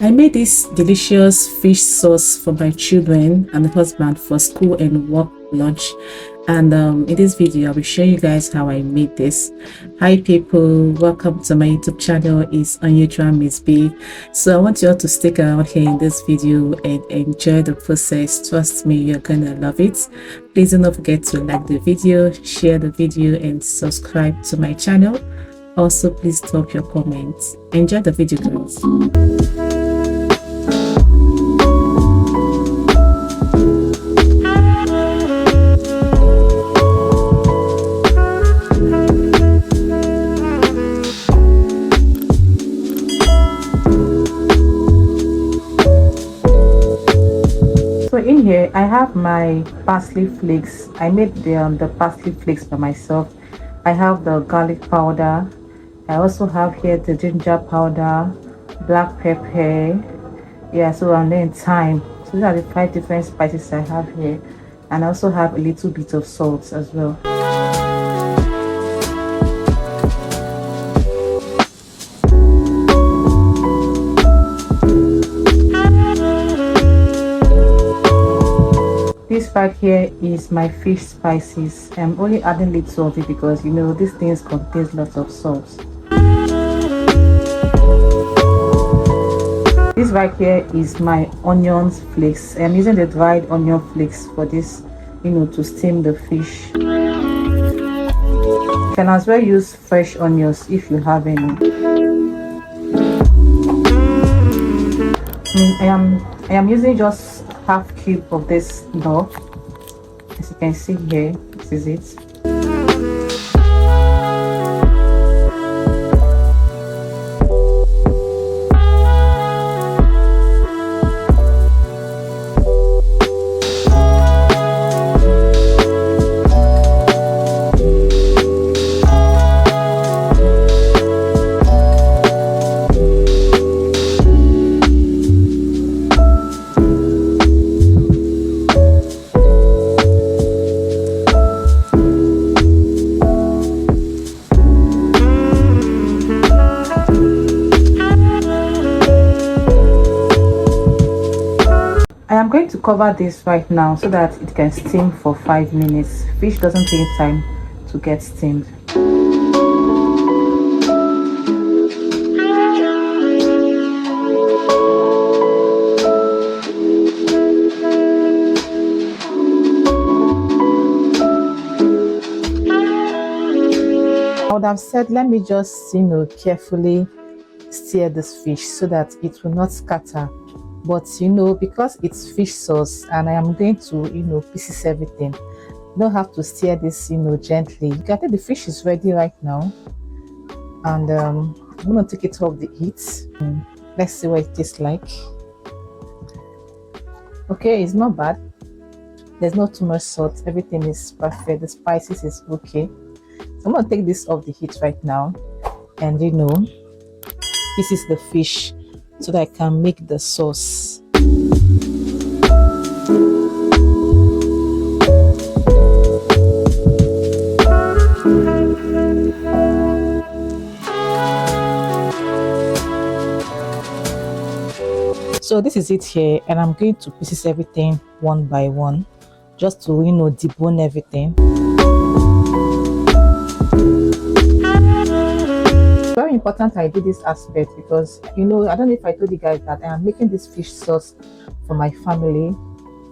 I made this delicious fish sauce for my children and husband for school and work lunch. And in this video, I will show you guys how I made this. Hi people, welcome to my YouTube channel. It's Unusual Miss B. So I want you all to stick around here in this video and enjoy the process. Trust me, you're gonna love it. Please do not forget to like the video, share the video, and subscribe to my channel. Also, please drop your comments. Enjoy the video, guys. So in here I have my parsley flakes. I made the parsley flakes by myself. I have the garlic powder. I also have here the ginger powder, black pepper, yeah, so and then thyme. So these are the 5 different spices I have here, and I also have a little bit of salt as well. This right here is my fish spices. I'm only adding little of it because you know these things contains lots of salt. This right here is my onions flakes. I'm using the dried onion flakes for this, you know, to steam the fish. You can as well use fresh onions if you have any. I am using just half cube of this dough. As you can see here, this is it. I am going to cover this right now so that it can steam for 5 minutes. Fish doesn't take time to get steamed. I would have said, let me just, you know, carefully stir this fish so that it will not scatter. But you know, because it's fish sauce and I am going to, you know, pieces everything, you don't have to stir this, you know, gently. You can think the fish is ready right now, and I'm gonna take it off the heat. Let's see what it tastes like. Okay, it's not bad. There's not too much salt. Everything is perfect. The spices is okay. So I'm gonna take this off the heat right now, and you know, this is the fish, so that I can make the sauce. So this is it here, and I'm going to pieces everything one by one, just to, you know, debone everything. Very important I do this aspect because, you know, I don't know if I told you guys that I am making this fish sauce for my family,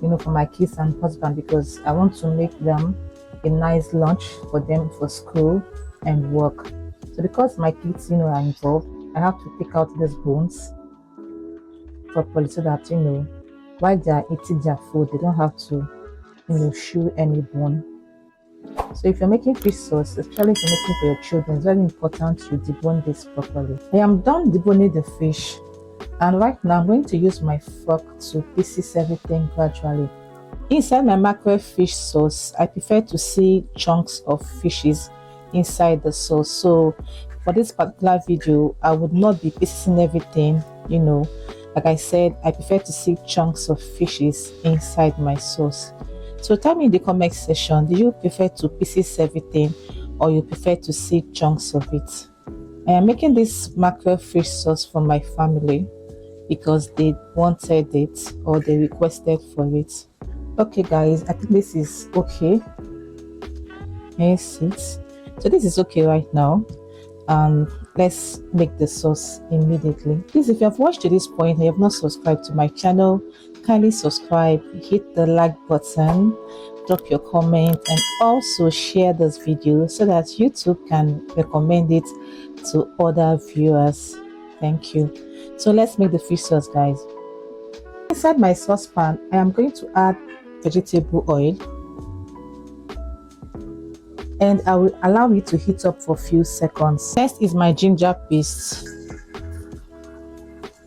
you know, for my kids and husband, because I want to make them a nice lunch for them for school and work. So because my kids, you know, are involved, I have to take out these bones properly so that, you know, while they are eating their food, they don't have to, you know, chew any bone. So if you're making fish sauce, especially if you're making for your children, it's very important to debone this properly. I am done deboning the fish, and right now I'm going to use my fork to pieces everything gradually. Inside my mackerel fish sauce, I prefer to see chunks of fishes inside the sauce. So for this particular video, I would not be piecing everything, you know. Like I said, I prefer to see chunks of fishes inside my sauce. So tell me in the comment section, do you prefer to pieces everything or you prefer to see chunks of it? I am making this mackerel fish sauce for my family. because they wanted it or they requested for it. Okay guys, I think this is okay. Yes, so this is okay right now. Let's make the sauce immediately. Please, if you have watched to this point and you have not subscribed to my channel, kindly subscribe, hit the like button, drop your comment, and also share this video so that YouTube can recommend it to other viewers. Thank you. So let's make the fish sauce, guys. Inside my saucepan, I am going to add vegetable oil, and I will allow it to heat up for a few seconds. Next is my ginger paste,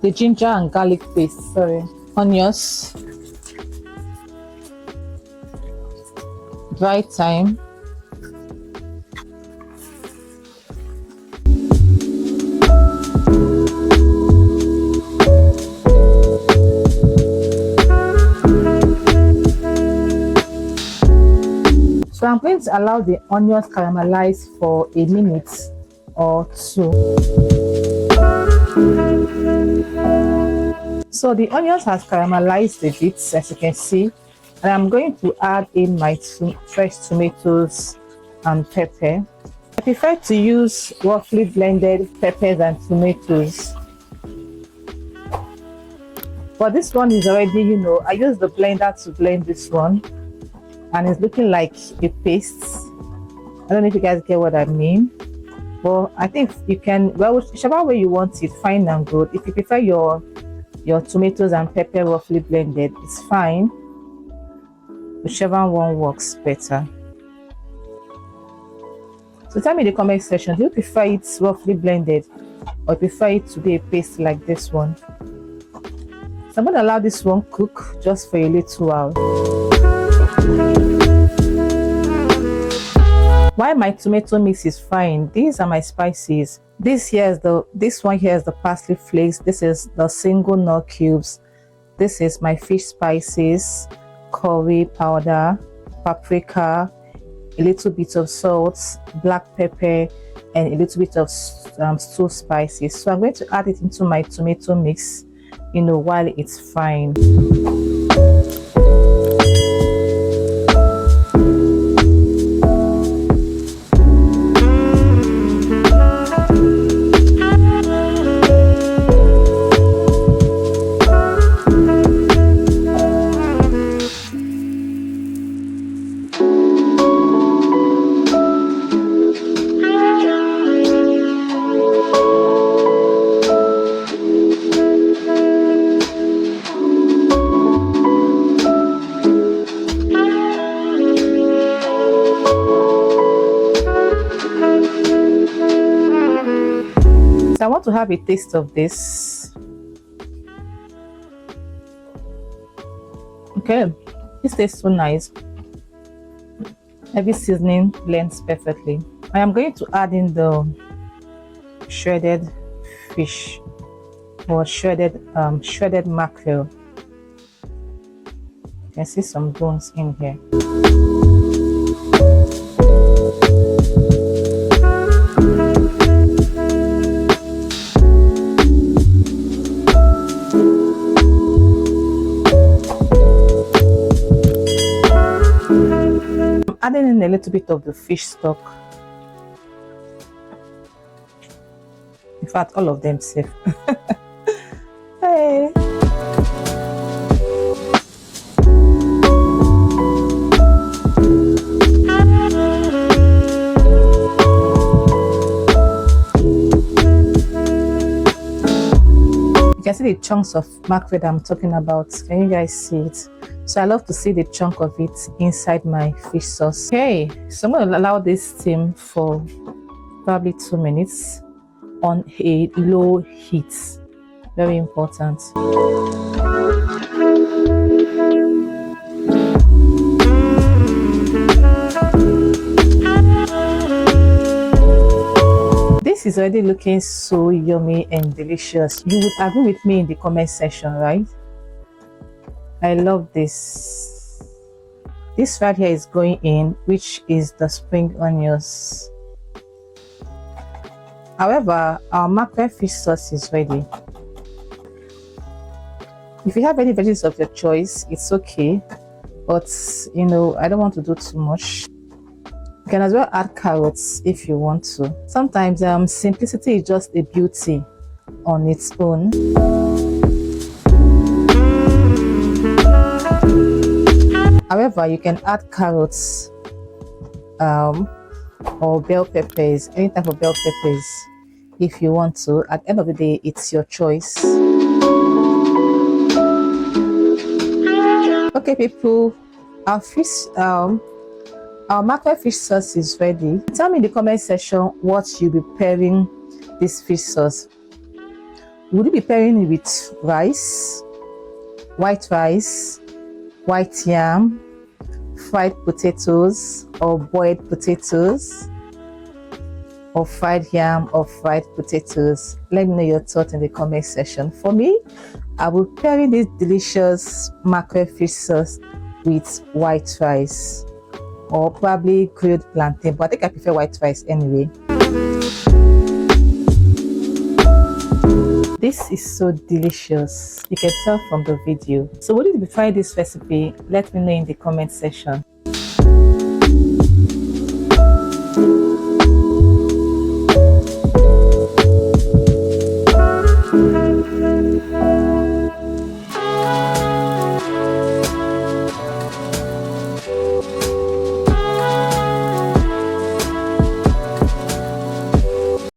the ginger and garlic paste, onions, dry thyme, so I'm going to allow the onions caramelize for a minute or two. So the onions has caramelized a bit, as you can see, and I'm going to add in my fresh tomatoes and pepper. I prefer to use roughly blended peppers and tomatoes, but this one is already, I used the blender to blend this one, and it's looking like a paste. I don't know if you guys get what I mean, but I think you can, well, whichever way you want it, fine and good. If you prefer your tomatoes and pepper roughly blended, it's fine. Whichever one works better. So tell me in the comment section, do you prefer it roughly blended or prefer it to be a paste like this one? So I'm going to allow this one cook just for a little while. While my tomato mix is frying, these are my spices. This one here is the parsley flakes. This is the single nut cubes. This is my fish spices, curry powder, paprika, a little bit of salt, black pepper, and a little bit of stew spices. So I'm going to add it into my tomato mix, while it's frying. So I want to have a taste of this. Okay, this tastes so nice. Every seasoning blends perfectly. I am going to add in the shredded fish or shredded mackerel. You can see some bones in here. Adding in a little bit of the fish stock. In fact, all of them safe. Hey. You can see the chunks of mackerel that I'm talking about. Can you guys see it? So I love to see the chunk of it inside my fish sauce. Okay, so I'm going to allow this steam for probably 2 minutes on a low heat. Very important. This is already looking so yummy and delicious. You would agree with me in the comment section, right? I love this. This right here is going in, which is the spring onions. However, our mackerel fish sauce is ready. If you have any veggies of your choice, it's okay, but you know, I don't want to do too much. You can as well add carrots if you want to. Sometimes simplicity is just a beauty on its own. However, you can add carrots or bell peppers, any type of bell peppers if you want to. At the end of the day, it's your choice. Okay, people, our mackerel fish sauce is ready. Tell me in the comment section what you'll be pairing this fish sauce. Would you be pairing it with rice, white yam, fried potatoes, or boiled potatoes, or fried yam or fried potatoes? Let me know your thoughts in the comment section. For me, I will pair this delicious mackerel fish sauce with white rice or probably grilled plantain, but I think I prefer white rice anyway. This is so delicious, you can tell from the video. So would you be trying this recipe? Let me know in the comment section.